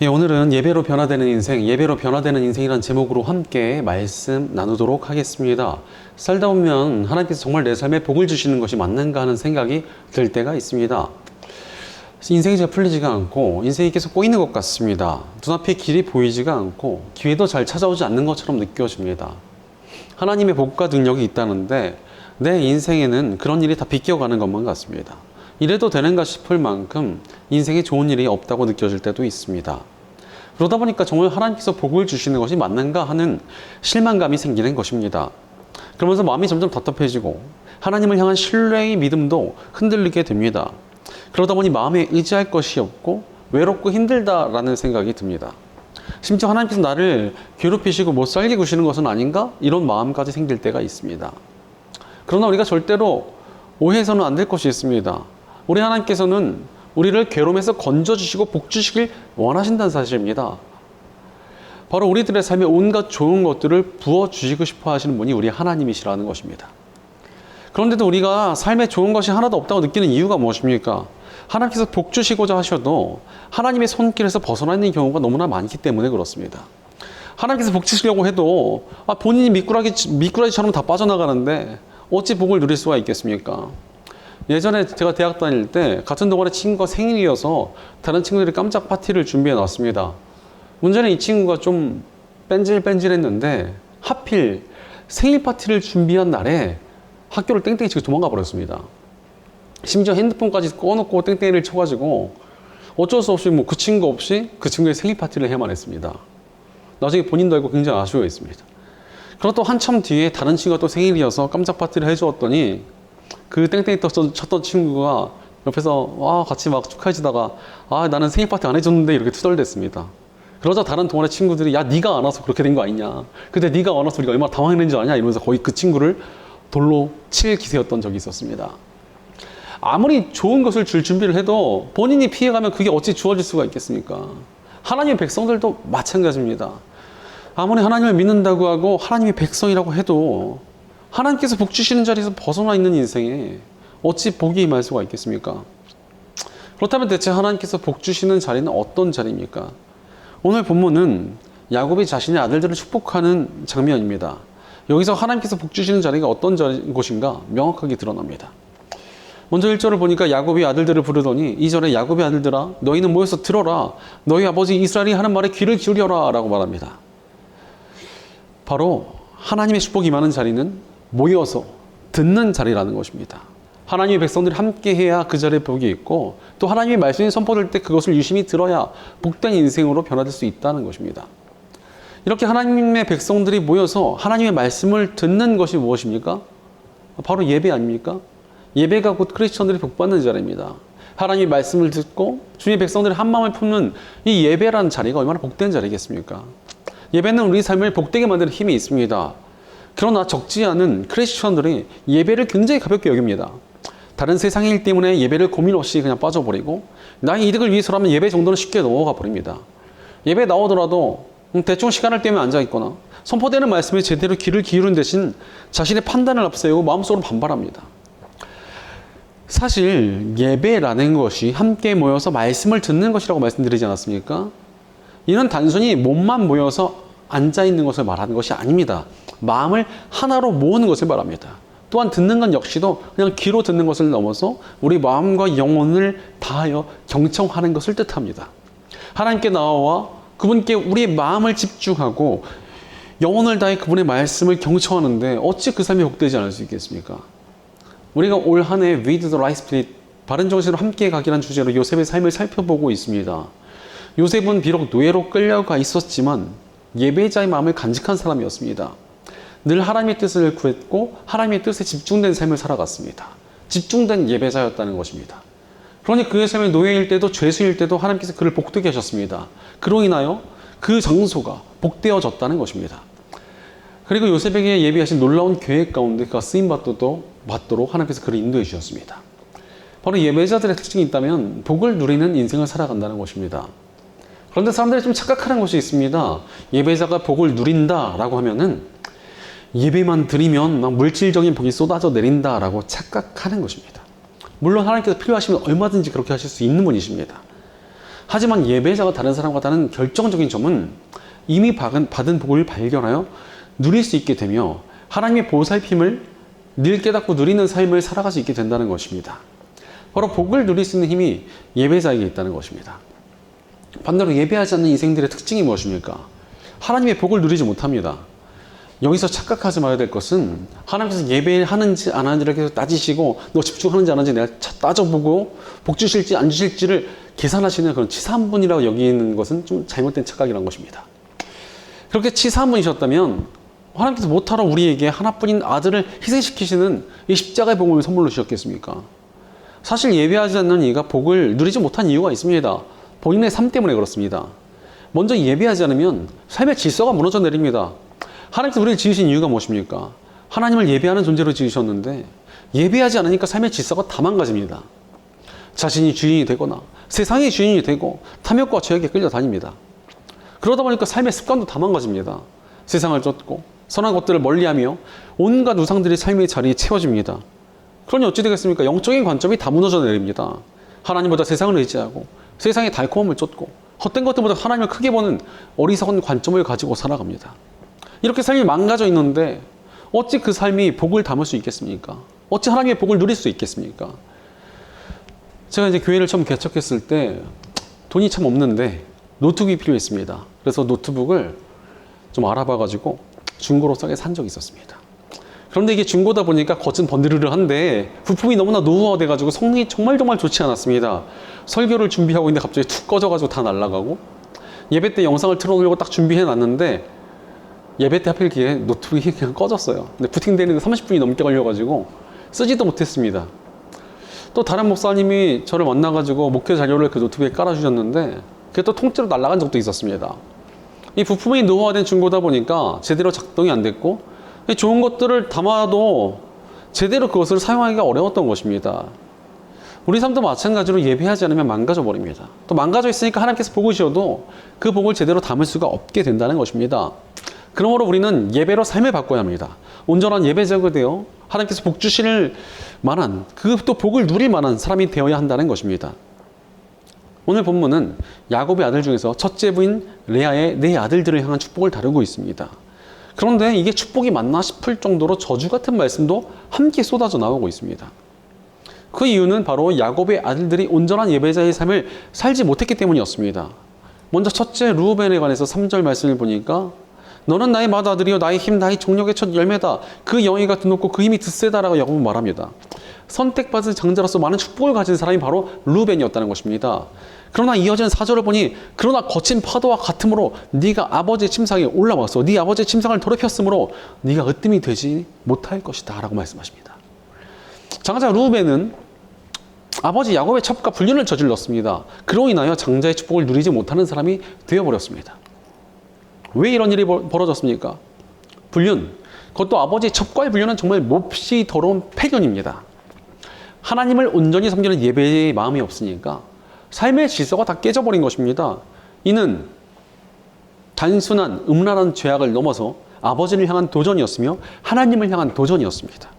예, 오늘은 예배로 변화되는 인생, 예배로 변화되는 인생이라는 제목으로 함께 말씀 나누도록 하겠습니다. 살다 보면 하나님께서 정말 내 삶에 복을 주시는 것이 맞는가 하는 생각이 들 때가 있습니다. 인생이 잘 풀리지가 않고 인생이 계속 꼬이는 것 같습니다. 눈앞에 길이 보이지가 않고 기회도 잘 찾아오지 않는 것처럼 느껴집니다. 하나님의 복과 능력이 있다는데 내 인생에는 그런 일이 다 비껴가는 것만 같습니다. 이래도 되는가 싶을 만큼 인생에 좋은 일이 없다고 느껴질 때도 있습니다. 그러다 보니까 정말 하나님께서 복을 주시는 것이 맞는가 하는 실망감이 생기는 것입니다. 그러면서 마음이 점점 답답해지고 하나님을 향한 신뢰의 믿음도 흔들리게 됩니다. 그러다 보니 마음에 의지할 것이 없고 외롭고 힘들다라는 생각이 듭니다. 심지어 하나님께서 나를 괴롭히시고 못 살게 구시는 것은 아닌가? 이런 마음까지 생길 때가 있습니다. 그러나 우리가 절대로 오해해서는 안 될 것이 있습니다. 우리 하나님께서는 우리를 괴로움에서 건져주시고 복주시길 원하신다는 사실입니다. 바로 우리들의 삶에 온갖 좋은 것들을 부어주시고 싶어 하시는 분이 우리 하나님이시라는 것입니다. 그런데도 우리가 삶에 좋은 것이 하나도 없다고 느끼는 이유가 무엇입니까? 하나님께서 복주시고자 하셔도 하나님의 손길에서 벗어나 있는 경우가 너무나 많기 때문에 그렇습니다. 하나님께서 복주시려고 해도 본인이 미꾸라지처럼 다 빠져나가는데 어찌 복을 누릴 수가 있겠습니까? 예전에 제가 대학 다닐 때 같은 동아리 친구가 생일이어서 다른 친구들이 깜짝 파티를 준비해 놨습니다. 문제는 이 친구가 좀 뺀질뺀질했는데 하필 생일 파티를 준비한 날에 학교를 땡땡이 치고 도망가 버렸습니다. 심지어 핸드폰까지 꺼놓고 땡땡이를 쳐가지고 어쩔 수 없이 그 친구 없이 그 친구의 생일 파티를 해야만 했습니다. 나중에 본인도 알고 굉장히 아쉬워했습니다. 그러다 또 한참 뒤에 다른 친구가 또 생일이어서 깜짝 파티를 해주었더니 그 땡땡이 쳤던 친구가 옆에서 같이 막 축하해주다가 나는 생일 파티 안 해줬는데 이렇게 투덜댔습니다. 그러자 다른 동아리 친구들이 네가 안 와서 그렇게 된 거 아니냐, 근데 네가 안 와서 우리가 얼마나 당황했는지 아냐 이러면서 거의 그 친구를 돌로 칠 기세였던 적이 있었습니다. 아무리 좋은 것을 줄 준비를 해도 본인이 피해가면 그게 어찌 주어질 수가 있겠습니까? 하나님의 백성들도 마찬가지입니다. 아무리 하나님을 믿는다고 하고 하나님의 백성이라고 해도 하나님께서 복 주시는 자리에서 벗어나 있는 인생에 어찌 복이 임할 수가 있겠습니까? 그렇다면 대체 하나님께서 복 주시는 자리는 어떤 자리입니까? 오늘 본문은 야곱이 자신의 아들들을 축복하는 장면입니다. 여기서 하나님께서 복 주시는 자리가 어떤 곳인가 명확하게 드러납니다. 먼저 1절을 보니까 야곱이 아들들을 부르더니 2절에 야곱의 아들들아 너희는 모여서 들어라, 너희 아버지 이스라엘이 하는 말에 귀를 기울여라 라고 말합니다. 바로 하나님의 축복이 임하는 자리는 모여서 듣는 자리라는 것입니다. 하나님의 백성들이 함께해야 그 자리에 복이 있고 또 하나님의 말씀이 선포될 때 그것을 유심히 들어야 복된 인생으로 변화될 수 있다는 것입니다. 이렇게 하나님의 백성들이 모여서 하나님의 말씀을 듣는 것이 무엇입니까? 바로 예배 아닙니까? 예배가 곧 크리스천들이 복받는 자리입니다. 하나님의 말씀을 듣고 주님의 백성들이 한 마음을 품는 이 예배라는 자리가 얼마나 복된 자리겠습니까? 예배는 우리 삶을 복되게 만드는 힘이 있습니다. 그러나 적지 않은 크리스천들이 예배를 굉장히 가볍게 여깁니다. 다른 세상의 일 때문에 예배를 고민 없이 그냥 빠져버리고 나의 이득을 위해서라면 예배 정도는 쉽게 넘어가 버립니다. 예배 나오더라도 대충 시간을 때우며 앉아있거나 선포되는 말씀에 제대로 귀를 기울인 대신 자신의 판단을 앞세우고 마음속으로 반발합니다. 사실 예배라는 것이 함께 모여서 말씀을 듣는 것이라고 말씀드리지 않았습니까? 이는 단순히 몸만 모여서 앉아있는 것을 말하는 것이 아닙니다. 마음을 하나로 모으는 것을 말합니다. 또한 듣는 것 역시도 그냥 귀로 듣는 것을 넘어서 우리 마음과 영혼을 다하여 경청하는 것을 뜻합니다. 하나님께 나와 그분께 우리의 마음을 집중하고 영혼을 다해 그분의 말씀을 경청하는데 어찌 그 삶이 복되지 않을 수 있겠습니까? 우리가 올 한 해 With the Right Spirit, 바른 정신으로 함께 가기라는 주제로 요셉의 삶을 살펴보고 있습니다. 요셉은 비록 노예로 끌려가 있었지만 예배자의 마음을 간직한 사람이었습니다. 늘 하나님의 뜻을 구했고 하나님의 뜻에 집중된 삶을 살아갔습니다. 집중된 예배자였다는 것입니다. 그러니 그의 삶의 노예일 때도 죄수일 때도 하나님께서 그를 복되게 하셨습니다. 그로 인하여 그 장소가 복되어졌다는 것입니다. 그리고 요셉에게 예비하신 놀라운 계획 가운데 그가 쓰임받도록 하나님께서 그를 인도해 주셨습니다. 바로 예배자들의 특징이 있다면 복을 누리는 인생을 살아간다는 것입니다. 그런데 사람들이 좀 착각하는 것이 있습니다. 예배자가 복을 누린다라고 하면은 예배만 드리면 막 물질적인 복이 쏟아져 내린다라고 착각하는 것입니다. 물론 하나님께서 필요하시면 얼마든지 그렇게 하실 수 있는 분이십니다. 하지만 예배자가 다른 사람과 다른 결정적인 점은 이미 받은 복을 발견하여 누릴 수 있게 되며 하나님의 보살핌을 늘 깨닫고 누리는 삶을 살아갈 수 있게 된다는 것입니다. 바로 복을 누릴 수 있는 힘이 예배자에게 있다는 것입니다. 반대로 예배하지 않는 인생들의 특징이 무엇입니까? 하나님의 복을 누리지 못합니다. 여기서 착각하지 말아야 될 것은 하나님께서 예배하는지 안 하는지를 계속 따지시고 너 집중하는지 안 하는지 내가 따져보고 복 주실지 안 주실지를 계산하시는 그런 치사한 분이라고 여기는 것은 좀 잘못된 착각이라는 것입니다. 그렇게 치사한 분이셨다면 하나님께서 못하러 우리에게 하나뿐인 아들을 희생시키시는 이 십자가의 복음을 선물로 주셨겠습니까? 사실 예배하지 않는 이가 복을 누리지 못한 이유가 있습니다. 본인의 삶 때문에 그렇습니다. 먼저 예배하지 않으면 삶의 질서가 무너져 내립니다. 하나님께서 우리를 지으신 이유가 무엇입니까? 하나님을 예배하는 존재로 지으셨는데 예배하지 않으니까 삶의 질서가 다 망가집니다. 자신이 주인이 되거나 세상의 주인이 되고 탐욕과 죄악에 끌려다닙니다. 그러다 보니까 삶의 습관도 다 망가집니다. 세상을 쫓고 선한 것들을 멀리하며 온갖 우상들이 삶의 자리에 채워집니다. 그러니 어찌 되겠습니까? 영적인 관점이 다 무너져 내립니다. 하나님보다 세상을 의지하고 세상의 달콤함을 쫓고 헛된 것들보다 하나님을 크게 보는 어리석은 관점을 가지고 살아갑니다. 이렇게 삶이 망가져 있는데 어찌 그 삶이 복을 담을 수 있겠습니까? 어찌 하나님의 복을 누릴 수 있겠습니까? 제가 이제 교회를 처음 개척했을 때 돈이 참 없는데 노트북이 필요했습니다. 그래서 노트북을 좀 알아봐가지고 중고로 싸게 산 적이 있었습니다. 그런데 이게 중고다 보니까 겉은 번드르르한데 부품이 너무나 노후화돼가지고 성능이 정말 좋지 않았습니다. 설교를 준비하고 있는데 갑자기 툭 꺼져가지고 다 날아가고 예배 때 영상을 틀어놓으려고 딱 준비해놨는데 예배 때 하필 노트북이 그냥 꺼졌어요. 근데 부팅되는데 30분이 넘게 걸려가지고 쓰지도 못했습니다. 또 다른 목사님이 저를 만나가지고 목회 자료를 그 노트북에 깔아주셨는데 그게 또 통째로 날아간 적도 있었습니다. 이 부품이 노후화된 중고다 보니까 제대로 작동이 안 됐고 좋은 것들을 담아도 제대로 그것을 사용하기가 어려웠던 것입니다. 우리 삶도 마찬가지로 예배하지 않으면 망가져 버립니다. 또 망가져 있으니까 하나님께서 복을 주셔도 그 복을 제대로 담을 수가 없게 된다는 것입니다. 그러므로 우리는 예배로 삶을 바꿔야 합니다. 온전한 예배자가 되어 하나님께서 복 주실 만한 그 또 복을 누릴 만한 사람이 되어야 한다는 것입니다. 오늘 본문은 야곱의 아들 중에서 첫째 부인 레아의 네 아들들을 향한 축복을 다루고 있습니다. 그런데 이게 축복이 맞나 싶을 정도로 저주 같은 말씀도 함께 쏟아져 나오고 있습니다. 그 이유는 바로 야곱의 아들들이 온전한 예배자의 삶을 살지 못했기 때문이었습니다. 먼저 첫째 르우벤에 관해서 3절 말씀을 보니까 너는 나의 맏아들이요 나의 힘 나의 정력의 첫 열매다. 그 영예가 드높고 그 힘이 드세다라고 야곱은 말합니다. 선택받은 장자로서 많은 축복을 가진 사람이 바로 르우벤이었다는 것입니다. 그러나 이어지는 4절을 보니 그러나 거친 파도와 같으므로 네가 아버지의 침상에 올라와서 네 아버지의 침상을 더럽혔으므로 네가 으뜸이 되지 못할 것이다 라고 말씀하십니다. 장자 르우벤은 아버지 야곱의 첩과 불륜을 저질렀습니다. 그로 인하여 장자의 축복을 누리지 못하는 사람이 되어버렸습니다. 왜 이런 일이 벌어졌습니까? 불륜, 그것도 아버지의 첩과의 불륜은 정말 몹시 더러운 패륜입니다. 하나님을 온전히 섬기는 예배의 마음이 없으니까 삶의 질서가 다 깨져버린 것입니다. 이는 단순한 음란한 죄악을 넘어서 아버지를 향한 도전이었으며 하나님을 향한 도전이었습니다.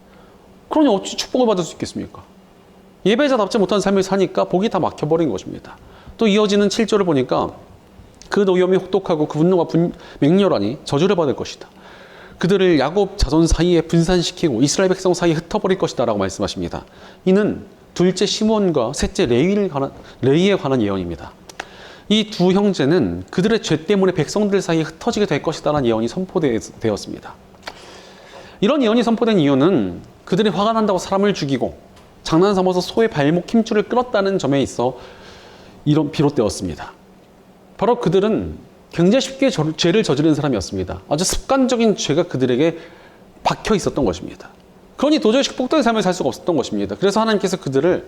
그러니 어찌 축복을 받을 수 있겠습니까? 예배자답지 못한 삶을 사니까 복이 다 막혀버린 것입니다. 또 이어지는 7절을 보니까 그 노염이 혹독하고 그 분노가 맹렬하니 저주를 받을 것이다. 그들을 야곱 자손 사이에 분산시키고 이스라엘 백성 사이에 흩어버릴 것이다 라고 말씀하십니다. 이는 둘째 시몬과 셋째 레위에 관한 예언입니다. 이 두 형제는 그들의 죄 때문에 백성들 사이에 흩어지게 될 것이다 라는 예언이 선포되었습니다. 이런 예언이 선포된 이유는 그들이 화가 난다고 사람을 죽이고 장난 삼아서 소의 발목 힘줄을 끌었다는 점에 있어 비롯되었습니다. 바로 그들은 굉장히 쉽게 죄를 저지른 사람이었습니다. 아주 습관적인 죄가 그들에게 박혀 있었던 것입니다. 그러니 도저히 축복된 삶을 살 수가 없었던 것입니다. 그래서 하나님께서 그들의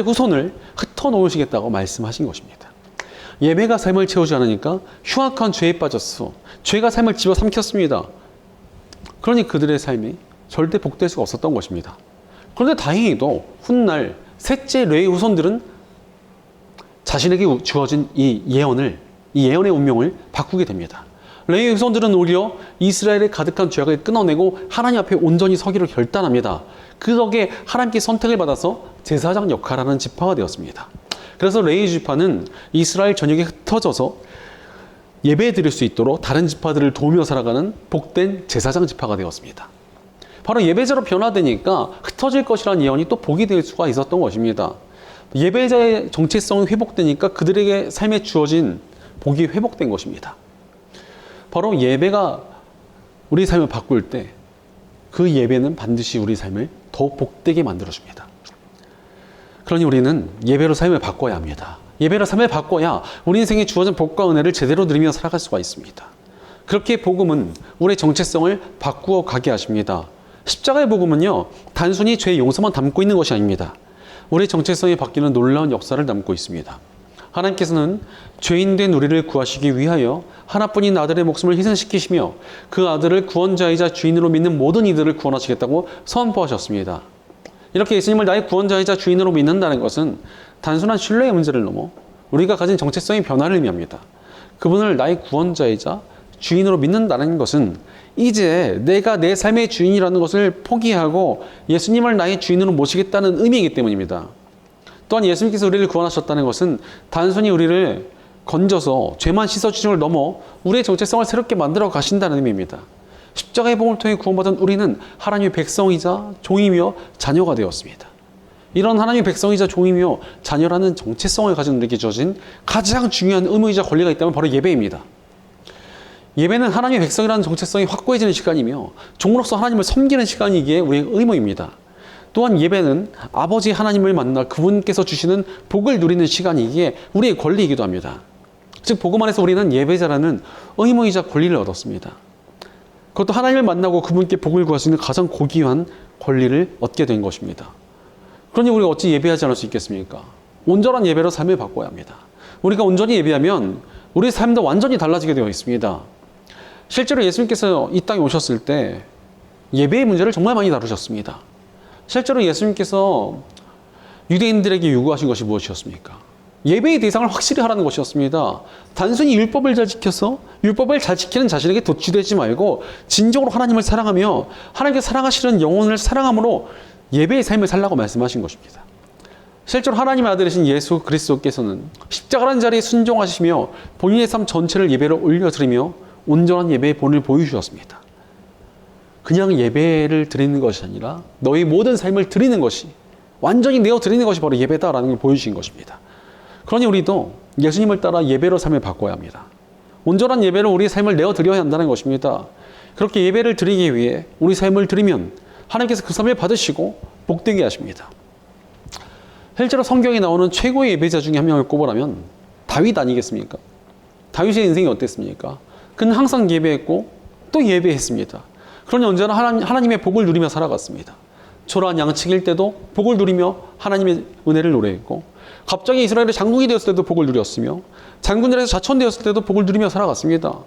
후손을 흩어놓으시겠다고 말씀하신 것입니다. 예배가 삶을 채우지 않으니까 흉악한 죄에 빠졌어. 죄가 삶을 집어삼켰습니다. 그러니 그들의 삶이 절대 복될 수가 없었던 것입니다. 그런데 다행히도 훗날 셋째 레위 후손들은 자신에게 주어진 이 예언의 운명을 바꾸게 됩니다. 레위 후손들은 오히려 이스라엘의 가득한 죄악을 끊어내고 하나님 앞에 온전히 서기를 결단합니다. 그 덕에 하나님께 선택을 받아서 제사장 역할을 하는 지파가 되었습니다. 그래서 레위 지파는 이스라엘 전역에 흩어져서 예배 드릴 수 있도록 다른 지파들을 도우며 살아가는 복된 제사장 지파가 되었습니다. 바로 예배자로 변화되니까 흩어질 것이라는 예언이 또 복이 될 수가 있었던 것입니다. 예배자의 정체성이 회복되니까 그들에게 삶에 주어진 복이 회복된 것입니다. 바로 예배가 우리 삶을 바꿀 때 그 예배는 반드시 우리 삶을 더 복되게 만들어줍니다. 그러니 우리는 예배로 삶을 바꿔야 합니다. 예배로 삶을 바꿔야 우리 인생에 주어진 복과 은혜를 제대로 누리며 살아갈 수가 있습니다. 그렇게 복음은 우리의 정체성을 바꾸어 가게 하십니다. 십자가의 복음은요, 단순히 죄의 용서만 담고 있는 것이 아닙니다. 우리의 정체성이 바뀌는 놀라운 역사를 담고 있습니다. 하나님께서는 죄인된 우리를 구하시기 위하여 하나뿐인 아들의 목숨을 희생시키시며 그 아들을 구원자이자 주인으로 믿는 모든 이들을 구원하시겠다고 선포하셨습니다. 이렇게 예수님을 나의 구원자이자 주인으로 믿는다는 것은 단순한 신뢰의 문제를 넘어 우리가 가진 정체성의 변화를 의미합니다. 그분을 나의 구원자이자 주인으로 믿는다는 것은 이제 내가 내 삶의 주인이라는 것을 포기하고 예수님을 나의 주인으로 모시겠다는 의미이기 때문입니다. 또한 예수님께서 우리를 구원하셨다는 것은 단순히 우리를 건져서 죄만 씻어주신 걸 넘어 우리의 정체성을 새롭게 만들어 가신다는 의미입니다. 십자가의 복음을 통해 구원받은 우리는 하나님의 백성이자 종이며 자녀가 되었습니다. 이런 하나님의 백성이자 종이며 자녀라는 정체성을 가진 우리에게 주어진 가장 중요한 의무이자 권리가 있다면 바로 예배입니다. 예배는 하나님의 백성이라는 정체성이 확고해지는 시간이며 종으로서 하나님을 섬기는 시간이기에 우리의 의무입니다. 또한 예배는 아버지 하나님을 만나 그분께서 주시는 복을 누리는 시간이기에 우리의 권리이기도 합니다. 즉 복음 안에서 우리는 예배자라는 의무이자 권리를 얻었습니다. 그것도 하나님을 만나고 그분께 복을 구할 수 있는 가장 고귀한 권리를 얻게 된 것입니다. 그러니 우리가 어찌 예배하지 않을 수 있겠습니까? 온전한 예배로 삶을 바꿔야 합니다. 우리가 온전히 예배하면 우리의 삶도 완전히 달라지게 되어 있습니다. 실제로 예수님께서 이 땅에 오셨을 때 예배의 문제를 정말 많이 다루셨습니다. 실제로 예수님께서 유대인들에게 요구하신 것이 무엇이었습니까? 예배의 대상을 확실히 하라는 것이었습니다. 단순히 율법을 잘 지켜서 율법을 잘 지키는 자신에게 도취되지 말고 진정으로 하나님을 사랑하며 하나님께 사랑하시는 영혼을 사랑함으로 예배의 삶을 살라고 말씀하신 것입니다. 실제로 하나님의 아들이신 예수 그리스도께서는 십자가라는 자리에 순종하시며 본인의 삶 전체를 예배로 올려드리며 온전한 예배의 본을 보여주셨습니다. 그냥 예배를 드리는 것이 아니라 너희 모든 삶을 드리는 것이 완전히 내어 드리는 것이 바로 예배다라는 걸 보여주신 것입니다. 그러니 우리도 예수님을 따라 예배로 삶을 바꿔야 합니다. 온전한 예배로 우리의 삶을 내어 드려야 한다는 것입니다. 그렇게 예배를 드리기 위해 우리 삶을 드리면 하나님께서 그 삶을 받으시고 복되게 하십니다. 실제로 성경에 나오는 최고의 예배자 중에 한 명을 꼽으라면 다윗 아니겠습니까? 다윗의 인생이 어땠습니까? 그는 항상 예배했고 또 예배했습니다. 그러니 언제나 하나님의 복을 누리며 살아갔습니다. 초라한 양측일 때도 복을 누리며 하나님의 은혜를 노래했고 갑자기 이스라엘의 장군이 되었을 때도 복을 누렸으며 장군들에서 자천되었을 때도 복을 누리며 살아갔습니다.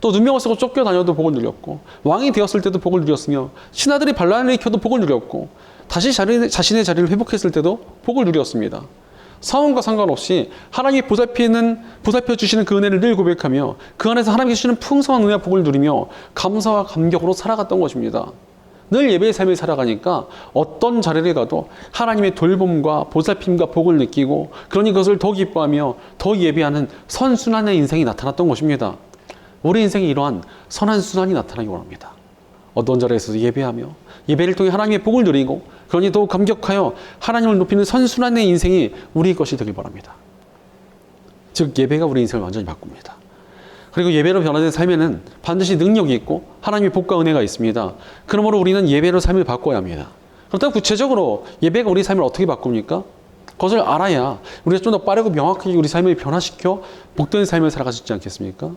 또 누명을 쓰고 쫓겨다녀도 복을 누렸고 왕이 되었을 때도 복을 누렸으며 신하들이 반란을 일으켜도 복을 누렸고 다시 자신의 자리를 회복했을 때도 복을 누렸습니다. 상황과 상관없이 하나님이 보살펴 주시는 그 은혜를 늘 고백하며 그 안에서 하나님이 주시는 풍성한 은혜와 복을 누리며 감사와 감격으로 살아갔던 것입니다. 늘 예배의 삶을 살아가니까 어떤 자리를 가도 하나님의 돌봄과 보살핌과 복을 느끼고 그러니 그것을 더 기뻐하며 더 예배하는 선순환의 인생이 나타났던 것입니다. 우리 인생에 이러한 선한 순환이 나타나기 원합니다. 어떤 자리에서 예배하며 예배를 통해 하나님의 복을 누리고 그러니 더욱 감격하여 하나님을 높이는 선순환의 인생이 우리의 것이 되길 바랍니다. 즉 예배가 우리 인생을 완전히 바꿉니다. 그리고 예배로 변화된 삶에는 반드시 능력이 있고 하나님의 복과 은혜가 있습니다. 그러므로 우리는 예배로 삶을 바꿔야 합니다. 그렇다면 구체적으로 예배가 우리 삶을 어떻게 바꿉니까? 그것을 알아야 우리가 좀 더 빠르고 명확하게 우리 삶을 변화시켜 복된 삶을 살아갈 수 있지 않겠습니까?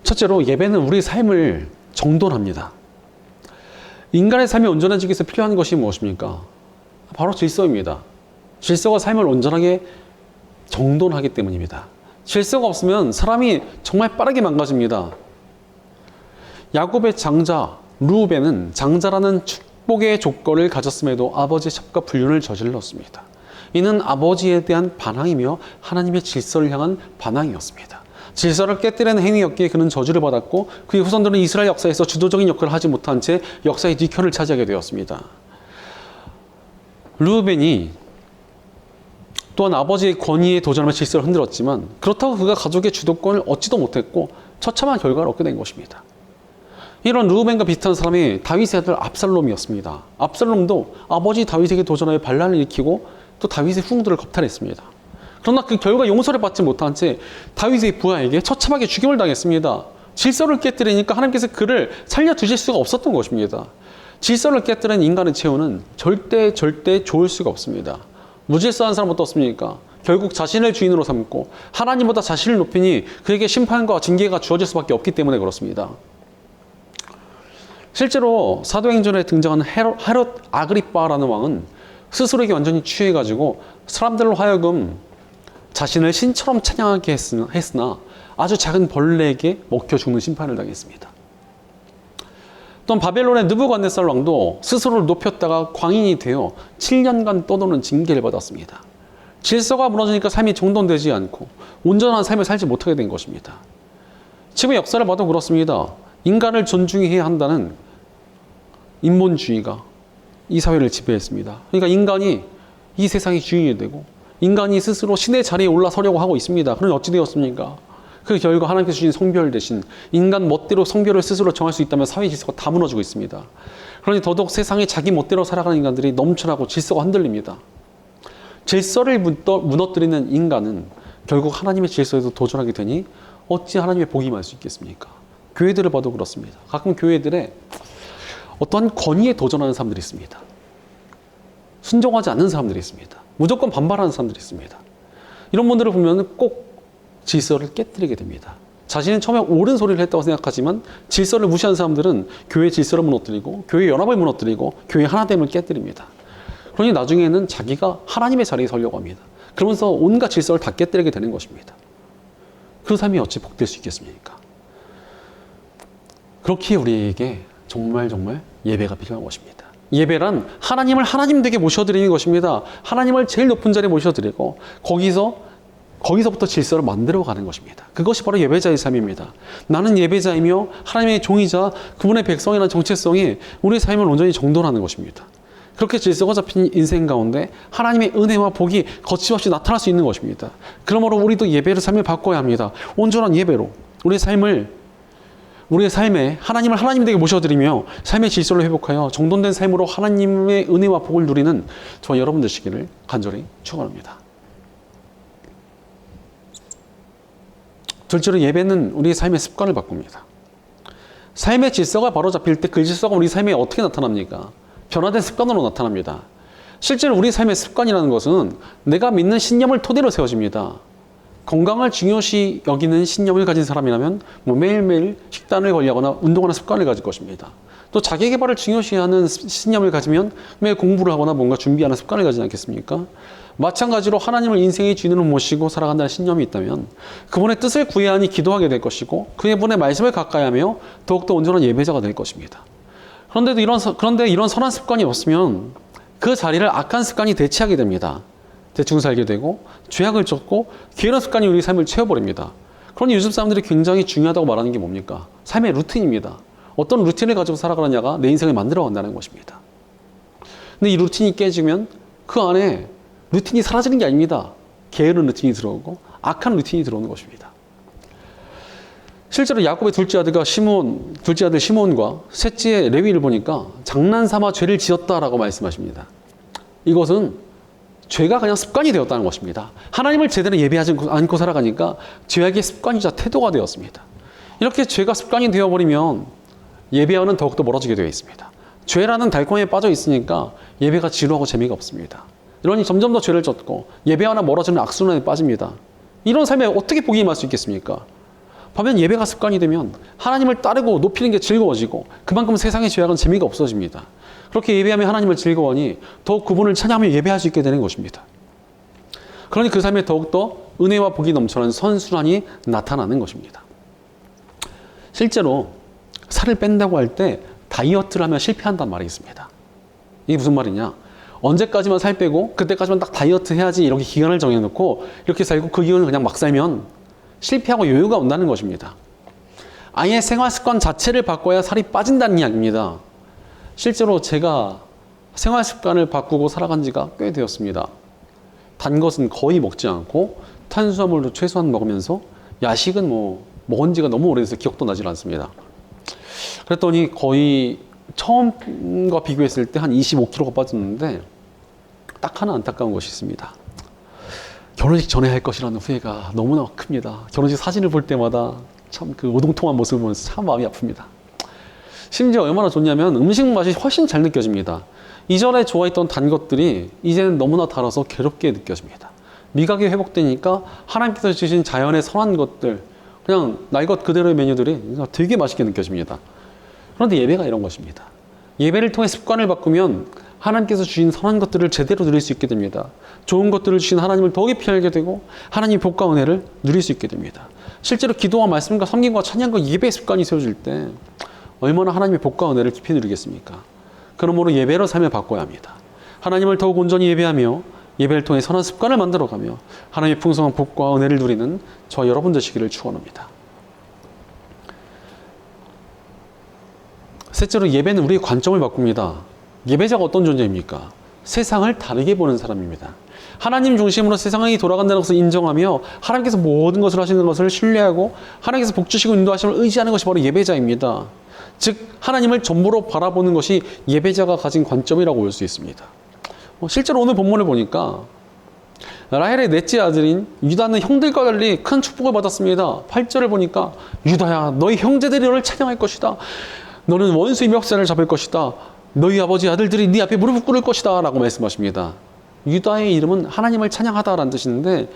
첫째로 예배는 우리 삶을 정돈합니다. 인간의 삶이 온전해지기 위해서 필요한 것이 무엇입니까? 바로 질서입니다. 질서가 삶을 온전하게 정돈하기 때문입니다. 질서가 없으면 사람이 정말 빠르게 망가집니다. 야곱의 장자 르우벤은 장자라는 축복의 조건을 가졌음에도 아버지의 첩과 불륜을 저질렀습니다. 이는 아버지에 대한 반항이며 하나님의 질서를 향한 반항이었습니다. 질서를 깨뜨리는 행위였기에 그는 저주를 받았고 그의 후손들은 이스라엘 역사에서 주도적인 역할을 하지 못한 채 역사의 뒤편을 차지하게 되었습니다. 르우벤이 또한 아버지의 권위에 도전하며 질서를 흔들었지만 그렇다고 그가 가족의 주도권을 얻지도 못했고 처참한 결과를 얻게 된 것입니다. 이런 르우벤과 비슷한 사람이 다윗의 아들 압살롬이었습니다. 압살롬도 아버지 다윗에게 도전하여 반란을 일으키고 또 다윗의 후궁들을 겁탈했습니다. 그러나 그 결과 용서를 받지 못한 채 다윗의 부하에게 처참하게 죽임을 당했습니다. 질서를 깨뜨리니까 하나님께서 그를 살려두실 수가 없었던 것입니다. 질서를 깨뜨린 인간의 최후는 절대 좋을 수가 없습니다. 무질서한 사람은 어떻습니까? 결국 자신을 주인으로 삼고 하나님보다 자신을 높이니 그에게 심판과 징계가 주어질 수밖에 없기 때문에 그렇습니다. 실제로 사도행전에 등장하는 헤롯 아그리빠라는 왕은 스스로에게 완전히 취해가지고 사람들로 하여금 자신을 신처럼 찬양하게 했으나 아주 작은 벌레에게 먹혀 죽는 심판을 당했습니다. 또한 바벨론의 느부갓네살 왕도 스스로를 높였다가 광인이 되어 7년간 떠도는 징계를 받았습니다. 질서가 무너지니까 삶이 정돈되지 않고 온전한 삶을 살지 못하게 된 것입니다. 지금의 역사를 봐도 그렇습니다. 인간을 존중해야 한다는 인본주의가 이 사회를 지배했습니다. 그러니까 인간이 이 세상의 주인이 되고 인간이 스스로 신의 자리에 올라서려고 하고 있습니다. 그럼 어찌 되었습니까? 그 결과 하나님께서 주신 성별 대신 인간 멋대로 성별을 스스로 정할 수 있다면 사회 질서가 다 무너지고 있습니다. 그러니 더더욱 세상에 자기 멋대로 살아가는 인간들이 넘쳐나고 질서가 흔들립니다. 질서를 무너뜨리는 인간은 결국 하나님의 질서에도 도전하게 되니 어찌 하나님의 복이 임할 수 있겠습니까? 교회들을 봐도 그렇습니다. 가끔 교회들에 어떠한 권위에 도전하는 사람들이 있습니다. 순종하지 않는 사람들이 있습니다. 무조건 반발하는 사람들이 있습니다. 이런 분들을 보면 꼭 질서를 깨뜨리게 됩니다. 자신은 처음에 옳은 소리를 했다고 생각하지만 질서를 무시하는 사람들은 교회 질서를 무너뜨리고 교회 연합을 무너뜨리고 교회 하나됨을 깨뜨립니다. 그러니 나중에는 자기가 하나님의 자리에 서려고 합니다. 그러면서 온갖 질서를 다 깨뜨리게 되는 것입니다. 그 삶이 어찌 복될 수 있겠습니까? 그렇게 우리에게 정말 예배가 필요한 것입니다. 예배란 하나님을 하나님 되게 모셔드리는 것입니다. 하나님을 제일 높은 자리에 모셔드리고 거기서부터 질서를 만들어가는 것입니다. 그것이 바로 예배자의 삶입니다. 나는 예배자이며 하나님의 종이자 그분의 백성이라는 정체성이 우리의 삶을 온전히 정돈하는 것입니다. 그렇게 질서가 잡힌 인생 가운데 하나님의 은혜와 복이 거침없이 나타날 수 있는 것입니다. 그러므로 우리도 예배를 삶을 바꿔야 합니다. 온전한 예배로 우리의 삶에 하나님을 하나님 되게 모셔드리며 삶의 질서를 회복하여 정돈된 삶으로 하나님의 은혜와 복을 누리는 저와 여러분 되시기를 간절히 축원합니다. 둘째로 예배는 우리의 삶의 습관을 바꿉니다. 삶의 질서가 바로 잡힐 때 그 질서가 우리 삶에 어떻게 나타납니까? 변화된 습관으로 나타납니다. 실제로 우리 삶의 습관이라는 것은 내가 믿는 신념을 토대로 세워집니다. 건강을 중요시 여기는 신념을 가진 사람이라면 매일매일 식단을 관리하거나 운동하는 습관을 가질 것입니다. 또 자기 개발을 중요시하는 신념을 가지면 매일 공부를 하거나 뭔가 준비하는 습관을 가지지 않겠습니까? 마찬가지로 하나님을 인생의 주인으로 모시고 살아간다는 신념이 있다면 그분의 뜻을 구해야 하니 기도하게 될 것이고 그분의 말씀을 가까이 하며 더욱더 온전한 예배자가 될 것입니다. 그런데 이런 선한 습관이 없으면 그 자리를 악한 습관이 대체하게 됩니다. 대충 살게 되고 죄악을 쫓고 게으른 습관이 우리 삶을 채워버립니다. 그러니 요즘 사람들이 굉장히 중요하다고 말하는 게 뭡니까? 삶의 루틴입니다. 어떤 루틴을 가지고 살아가느냐가 내 인생을 만들어 간다는 것입니다. 근데 이 루틴이 깨지면 그 안에 루틴이 사라지는 게 아닙니다. 게으른 루틴이 들어오고 악한 루틴이 들어오는 것입니다. 실제로 야곱의 둘째 아들 시므온과 셋째 레위를 보니까 장난삼아 죄를 지었다라고 말씀하십니다. 이것은 죄가 그냥 습관이 되었다는 것입니다. 하나님을 제대로 예배하지 않고 살아가니까 죄악의 습관이자 태도가 되었습니다. 이렇게 죄가 습관이 되어버리면 예배와는 더욱더 멀어지게 되어 있습니다. 죄라는 달콤에 빠져 있으니까 예배가 지루하고 재미가 없습니다. 이러니 점점 더 죄를 졌고 예배와는 멀어지는 악순환에 빠집니다. 이런 삶에 어떻게 복이 임할 수 있겠습니까? 반면 예배가 습관이 되면 하나님을 따르고 높이는 게 즐거워지고 그만큼 세상의 죄악은 재미가 없어집니다. 그렇게 예배하며 하나님을 즐거워하니 더욱 그분을 찬양하며 예배할 수 있게 되는 것입니다. 그러니 그 삶에 더욱더 은혜와 복이 넘쳐나는 선순환이 나타나는 것입니다. 실제로 살을 뺀다고 할 때 다이어트를 하면 실패한다는 말이 있습니다. 이게 무슨 말이냐? 언제까지만 살 빼고 그때까지만 딱 다이어트 해야지 이렇게 기간을 정해놓고 이렇게 살고 그 기간을 그냥 막 살면 실패하고 요요가 온다는 것입니다. 아예 생활 습관 자체를 바꿔야 살이 빠진다는 이야기입니다. 실제로 제가 생활 습관을 바꾸고 살아간 지가 꽤 되었습니다. 단 것은 거의 먹지 않고 탄수화물도 최소한 먹으면서 야식은 먹은 지가 너무 오래돼서 기억도 나질 않습니다. 그랬더니 거의 처음과 비교했을 때 한 25kg가 빠졌는데 딱 하나 안타까운 것이 있습니다. 결혼식 전에 할 것이라는 후회가 너무나 큽니다. 결혼식 사진을 볼 때마다 참 그 오동통한 모습을 보면서 참 마음이 아픕니다. 심지어 얼마나 좋냐면 음식 맛이 훨씬 잘 느껴집니다. 이전에 좋아했던 단 것들이 이제는 너무나 달아서 괴롭게 느껴집니다. 미각이 회복되니까 하나님께서 주신 자연의 선한 것들, 그냥 날 것 그대로의 메뉴들이 되게 맛있게 느껴집니다. 그런데 예배가 이런 것입니다. 예배를 통해 습관을 바꾸면 하나님께서 주신 선한 것들을 제대로 누릴 수 있게 됩니다. 좋은 것들을 주신 하나님을 더 깊이 알게 되고 하나님의 복과 은혜를 누릴 수 있게 됩니다. 실제로 기도와 말씀과 섬김과 찬양과 예배의 습관이 세워질 때 얼마나 하나님의 복과 은혜를 깊이 누리겠습니까? 그러므로 예배로 삶을 바꿔야 합니다. 하나님을 더욱 온전히 예배하며 예배를 통해 선한 습관을 만들어가며 하나님의 풍성한 복과 은혜를 누리는 저와 여러분 되시기를 축원합니다. 셋째로 예배는 우리의 관점을 바꿉니다. 예배자가 어떤 존재입니까? 세상을 다르게 보는 사람입니다. 하나님 중심으로 세상이 돌아간다는 것을 인정하며 하나님께서 모든 것을 하시는 것을 신뢰하고 하나님께서 복주시고 인도하심을 의지하는 것이 바로 예배자입니다. 즉 하나님을 전부로 바라보는 것이 예배자가 가진 관점이라고 볼 수 있습니다. 실제로 오늘 본문을 보니까 라헬의 넷째 아들인 유다는 형들과 달리 큰 축복을 받았습니다. 8절을 보니까 유다야 너희 형제들이 너를 찬양할 것이다. 너는 원수의 멱살을 잡을 것이다. 너희 아버지 아들들이 네 앞에 무릎을 꿇을 것이다 라고 말씀하십니다. 유다의 이름은 하나님을 찬양하다라는 뜻인데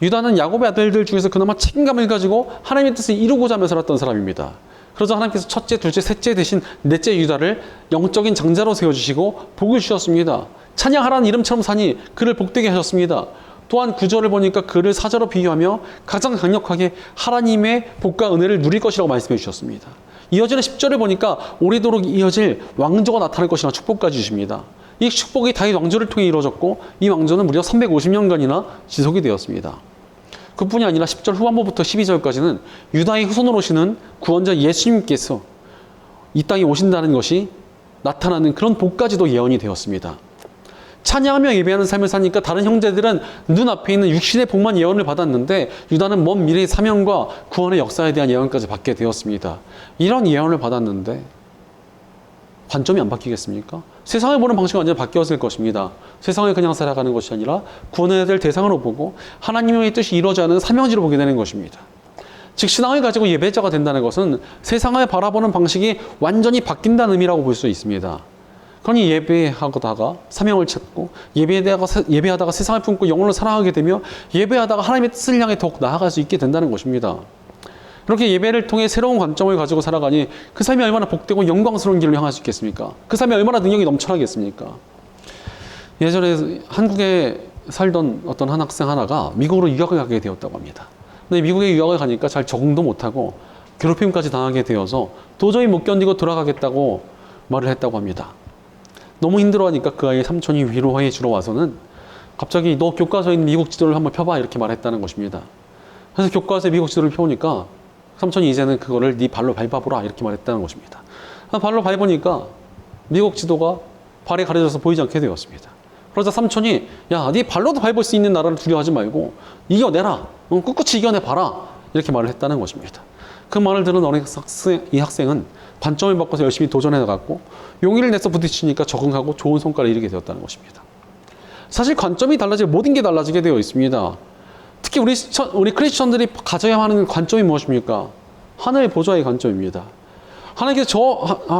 유다는 야곱의 아들들 중에서 그나마 책임감을 가지고 하나님의 뜻을 이루고자 하며 살았던 사람입니다. 그래서 하나님께서 첫째, 둘째, 셋째 대신 넷째 유다를 영적인 장자로 세워주시고 복을 주셨습니다. 찬양하라는 이름처럼 사니 그를 복되게 하셨습니다. 또한 9절을 보니까 그를 사자로 비유하며 가장 강력하게 하나님의 복과 은혜를 누릴 것이라고 말씀해 주셨습니다. 이어지는 10절을 보니까 오래도록 이어질 왕조가 나타날 것이라는 축복까지 주십니다. 이 축복이 다윗 왕조를 통해 이루어졌고 이 왕조는 무려 350년간이나 지속이 되었습니다. 그뿐이 아니라 10절 후반부부터 12절까지는 유다의 후손으로 오시는 구원자 예수님께서 이 땅에 오신다는 것이 나타나는 그런 복까지도 예언이 되었습니다. 찬양하며 예배하는 삶을 사니까 다른 형제들은 눈앞에 있는 육신의 복만 예언을 받았는데 유다는 먼 미래의 사명과 구원의 역사에 대한 예언까지 받게 되었습니다. 이런 예언을 받았는데 관점이 안 바뀌겠습니까? 세상을 보는 방식은 완전히 바뀌었을 것입니다. 세상을 그냥 살아가는 것이 아니라 구원해야 될 대상으로 보고 하나님의 뜻이 이루어지지 않은 사명지로 보게 되는 것입니다. 즉 신앙을 가지고 예배자가 된다는 것은 세상을 바라보는 방식이 완전히 바뀐다는 의미라고 볼 수 있습니다. 그러니 예배하다가 사명을 찾고 예배하다가 세상을 품고 영혼을 사랑하게 되며 예배하다가 하나님의 뜻을 향해 더욱 나아갈 수 있게 된다는 것입니다. 그렇게 예배를 통해 새로운 관점을 가지고 살아가니 그 삶이 얼마나 복되고 영광스러운 길을 향할 수 있겠습니까? 그 삶이 얼마나 능력이 넘쳐나겠습니까? 예전에 한국에 살던 어떤 한 학생 하나가 미국으로 유학을 가게 되었다고 합니다. 근데 미국에 유학을 가니까 잘 적응도 못하고 괴롭힘까지 당하게 되어서 도저히 못 견디고 돌아가겠다고 말을 했다고 합니다. 너무 힘들어하니까 그 아이의 삼촌이 위로해 주러 와서는 갑자기 너 교과서에 있는 미국 지도를 한번 펴봐 이렇게 말했다는 것입니다. 그래서 교과서에 미국 지도를 펴보니까 삼촌이 이제는 그거를 네 발로 밟아보라 이렇게 말했다는 것입니다. 발로 밟으니까 미국 지도가 발에 가려져서 보이지 않게 되었습니다. 그러자 삼촌이 야, 네 발로도 밟을 수 있는 나라를 두려워하지 말고 이겨내라. 꿋꿋이 이겨내봐라. 이렇게 말을 했다는 것입니다. 그 말을 들은 이 학생은 관점을 바꿔서 열심히 도전해 나갔고 용기를 내서 부딪히니까 적응하고 좋은 성과를 이루게 되었다는 것입니다. 사실 관점이 달라지면 모든 게 달라지게 되어 있습니다. 특히 우리 크리스천들이 가져야 하는 관점이 무엇입니까? 하늘의 보좌의 관점입니다.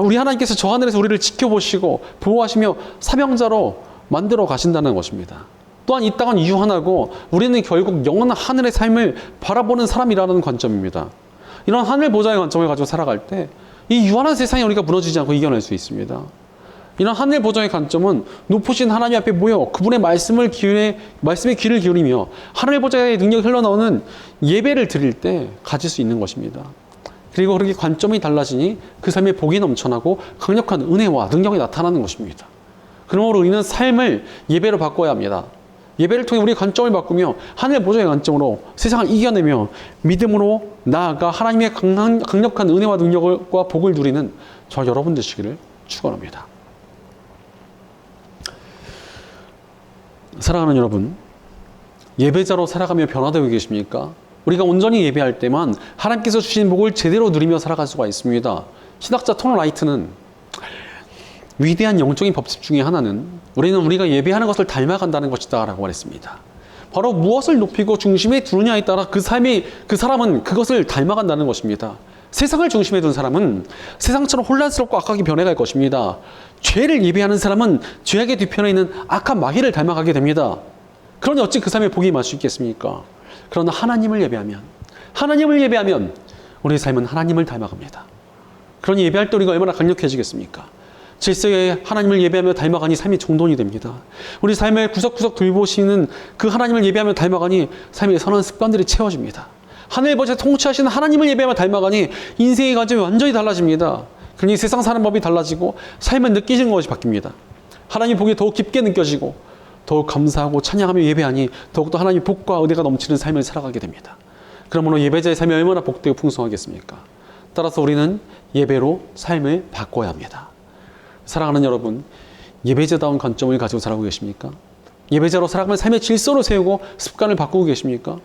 우리 하나님께서 저 하늘에서 우리를 지켜보시고 보호하시며 사명자로 만들어 가신다는 것입니다. 또한 이 땅은 유한하고 우리는 결국 영원한 하늘의 삶을 바라보는 사람이라는 관점입니다. 이런 하늘 보좌의 관점을 가지고 살아갈 때 이 유한한 세상에 우리가 무너지지 않고 이겨낼 수 있습니다. 이런 하늘 보좌의 관점은 높으신 하나님 앞에 모여 그분의 말씀에 귀를 기울이며 하늘 보좌의 능력이 흘러나오는 예배를 드릴 때 가질 수 있는 것입니다. 그리고 그렇게 관점이 달라지니 그 삶에 복이 넘쳐나고 강력한 은혜와 능력이 나타나는 것입니다. 그러므로 우리는 삶을 예배로 바꿔야 합니다. 예배를 통해 우리의 관점을 바꾸며 하늘 보좌의 관점으로 세상을 이겨내며 믿음으로 나아가 하나님의 강력한 은혜와 능력과 복을 누리는 저 여러분 되시기를 축원합니다. 사랑하는 여러분, 예배자로 살아가며 변화되고 계십니까? 우리가 온전히 예배할 때만 하나님께서 주신 복을 제대로 누리며 살아갈 수가 있습니다. 신학자 토너 라이트는 위대한 영적인 법칙 중에 하나는 우리는 우리가 예배하는 것을 닮아간다는 것이다 라고 말했습니다. 바로 무엇을 높이고 중심에 두느냐에 따라 그 사람은 그것을 닮아간다는 것입니다. 세상을 중심에 둔 사람은 세상처럼 혼란스럽고 악하게 변해갈 것입니다. 죄를 예배하는 사람은 죄악의 뒤편에 있는 악한 마귀를 닮아가게 됩니다. 그러니 어찌 그 삶에 복이 임할 수 있겠습니까? 그러나 하나님을 예배하면 우리의 삶은 하나님을 닮아갑니다. 그러니 예배할 때 우리가 얼마나 강력해지겠습니까? 질서에 하나님을 예배하며 닮아가니 삶이 정돈이 됩니다. 우리 삶을 구석구석 돌보시는 그 하나님을 예배하며 닮아가니 삶의 선한 습관들이 채워집니다. 하늘 버젓 통치하시는 하나님을 예배하며 닮아가니 인생의 관점이 완전히 달라집니다. 그러니 세상 사는 법이 달라지고 삶을 느끼는 것이 바뀝니다. 하나님 복이 더욱 깊게 느껴지고 더욱 감사하고 찬양하며 예배하니 더욱더 하나님의 복과 은혜가 넘치는 삶을 살아가게 됩니다. 그러므로 예배자의 삶이 얼마나 복되고 풍성하겠습니까? 따라서 우리는 예배로 삶을 바꿔야 합니다. 사랑하는 여러분, 예배자다운 관점을 가지고 살아가고 계십니까? 예배자로 살아가면 삶의 질서를 세우고 습관을 바꾸고 계십니까?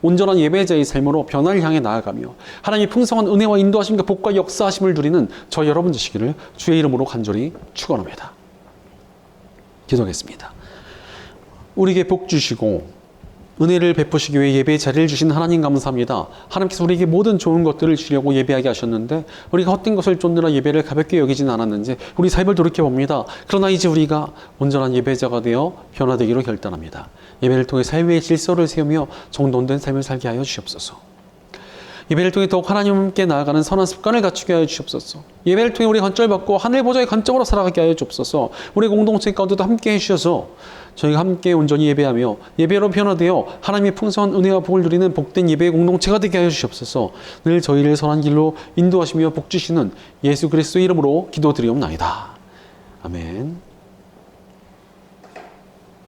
온전한 예배자의 삶으로 변화를 향해 나아가며 하나님의 풍성한 은혜와 인도하심과 복과 역사하심을 누리는 저 여러분 되시기를 주의 이름으로 간절히 축원합니다. 기도하겠습니다. 우리에게 복 주시고 은혜를 베푸시기 위해 예배의 자리를 주신 하나님 감사합니다. 하나님께서 우리에게 모든 좋은 것들을 주려고 예배하게 하셨는데 우리가 헛된 것을 쫓느라 예배를 가볍게 여기지는 않았는지 우리 삶을 돌이켜봅니다. 그러나 이제 우리가 온전한 예배자가 되어 변화되기로 결단합니다. 예배를 통해 삶의 질서를 세우며 정돈된 삶을 살게 하여 주시옵소서. 예배를 통해 더욱 하나님께 나아가는 선한 습관을 갖추게 하여 주시옵소서. 예배를 통해 우리 관점받고 하늘 보좌의 관점으로 살아가게 하여 주옵소서. 우리 공동체 가운데도 함께 해주셔서 저희가 함께 온전히 예배하며 예배로 변화되어 하나님의 풍성한 은혜와 복을 누리는 복된 예배의 공동체가 되게 하여 주시옵소서. 늘 저희를 선한 길로 인도하시며 복 주시는 예수 그리스도의 이름으로 기도드리옵나이다. 아멘.